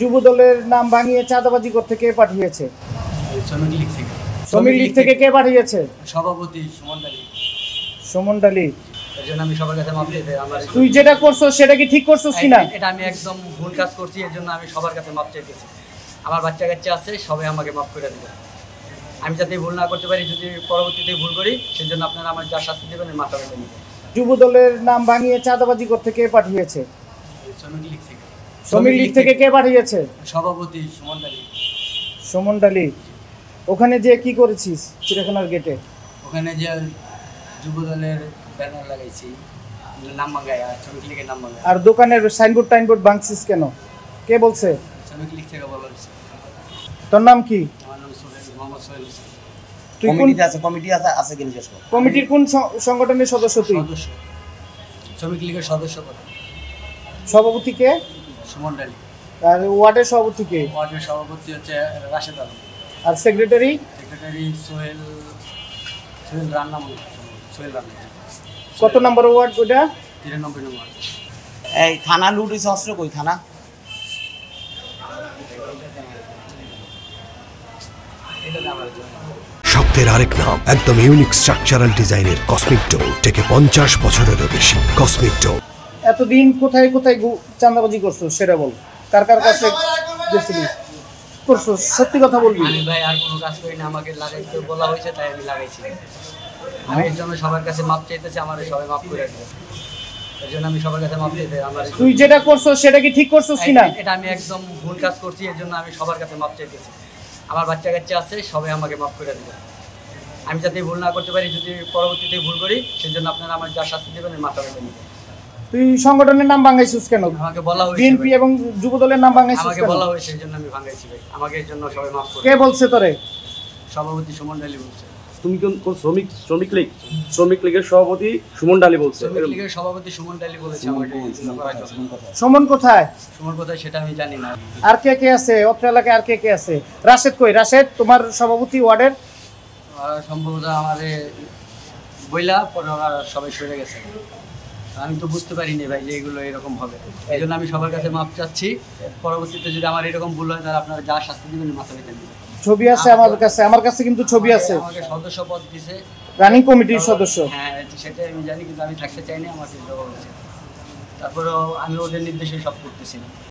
যুব দলের নাম ভাঙিয়ে চাঁদাবাজি করতে কে পাঠিয়েছে? শ্রমিক লীগ থেকে কে পাঠিয়েছে? সভাপতি সুমন ডালি। সুমন ডালি। এজন্য আমি সবার কাছে মাপ চাইতে তুই যেটা করছস সেটা কি ঠিক করছস কিনা? এটা আমি একদম ভুল কাজ করছি, এর জন্য আমি সবার কাছে মাপ চাইতেছি। আমার বাচ্চা কাচ্চা আছে, সবাই আমাকে মাফ করে দেবে। আমি যাতে ভুল না করতে পারি, যদি পরবর্তীতে ভুল করি, সেজন্য আপনারা আমার যা শাস্তি দেবেন মাথা পেতে নেবেন। যুব দলের নাম ভাঙিয়ে চাঁদাবাজি করতে কে পাঠিয়েছে? শ্রমিক লীগ থেকে। শ্রমিক লীগ থেকে কে পাঠিয়েছে? সভাপতি সুমন ডালি। সুমন ডালি। ওখানে যে কি করেছিস চিড়িয়াখানার গেটে? ওখানে যে যুব দলের ব্যানার লাগাইছি, নাম ভাঙায়, শ্রমিক লীগের নাম ভাঙায়। আর দোকানের সাইনবোর্ড টাইনবোর্ড ভাঙছিস কেন? কে বলছে? শ্রমিক লীগ থেকে বলা হয়েছে। তোর নাম কি? আমার নাম সোহেল, মোহাম্মদ সোহেল হোসেন। তুই কোন কমিটি আছে কি জিজ্ঞেস কর। কমিটির কোন সংগঠনের সদস্য তুই? সদস্য, শ্রমিক লীগের সদস্য। সভাপতি কে? সুমন ডালি। আর ওয়ার্ডের সভাপতি কে? ওয়ার্ডের সভাপতি হচ্ছে রাশেদ আলম। আর সেক্রেটারি? সেক্রেটারি সোহেল রান্না। সোহেল রান্না। কত নম্বর ওয়ার্ড ওটা? 93 নম্বর। এই থানা লুট হইছে, অস্ত্র কই থানা? শব্দের আরেক নাম, একদম ইউনিক স্ট্রাকচারাল ডিজাইনের কসমিক ডোর, থেকে 50 বছরেরও বেশি। কসমিক ডোর। এতদিন কোথায় কোথায় চাঁদাবাজি করছো সেটা বল। কার কার কাছে গেছিলিস করছো? সত্যি কথা বলবি। আমি ভাই আর কোনো কাজ করি না, আমাকে লাগাইতে বলা হয়েছে তাই আমি লাগাইছি। আমি এর জন্য সবার কাছে মাপ চাইতেছি, আমার সবাই মাফ করে দেবে। এর জন্য আমি সবার কাছে মাপ চাইতে তুই যেটা করছস সেটা কি ঠিক করছস কিনা? এটা আমি একদম ভুল কাজ করছি, এর জন্য আমি সবার কাছে মাপ চাইতেছি। আমার বাচ্চা কাচ্চা আছে, সবাই আমাকে মাফ করে দেবে। আমি যাতে ভুল না করতে পারি, যদি পরবর্তীতে ভুল করি, সেজন্য আপনারা আমার যা শাস্তি দেবেন মাথা পেতে নেবেন। তুই সংগঠনের নাম ভাঙাইছিস কেন? আমাকে বলা হয়েছে বিএনপি এবং যুব দলের নাম ভাঙাইছিস আমাকে কেন? বলা হয়েছে, এর জন্য আমি ভাঙাইছি ভাই। আমাকে এর জন্য সবাই মাফ করে। কে বলছে তোরে? সভাপতি সুমন ডালি বলছে। তুমি কোন শ্রমিক লীগের সভাপতি সুমন ডালি বলছে? শ্রমিক লীগের সভাপতি সুমন ডালি বলেছে আমাকে। সুমন কোথায়? সুমন কোথায় সেটা আমি জানি না। আর কে কে আছে অত্র এলাকায়? আর কে কে আছে? রাশেদ কই? রাশেদ তোমার সভাপতি ওয়ার্ডের? সম্ভবত আমাদের বইলা পরে ওরা সবাই সরে গেছে। আমি তো বুঝতে পারিনি ভাই যে এগুলো এরকম হবে। এই জন্য আমি সবার কাছে মাপ চাচ্ছি। পরবর্তীতে যদি আমার এরকম ভুল হয়, তাহলে আপনারা যা শাস্তি দেবেন মাথা পেতে নেবেন। ছবি আছে আমার কাছে কিন্তু ছবি আছে। আমাকে সদস্য পদ দিছে, রানিং কমিটির সদস্য। হ্যাঁ সেটাই আমি জানি, কিন্তু আমি থাকতে চাইনি, আমাকে দেওয়া হয়েছে। তারপরেও আমি ওদের নির্দেশে সব করতেছি না।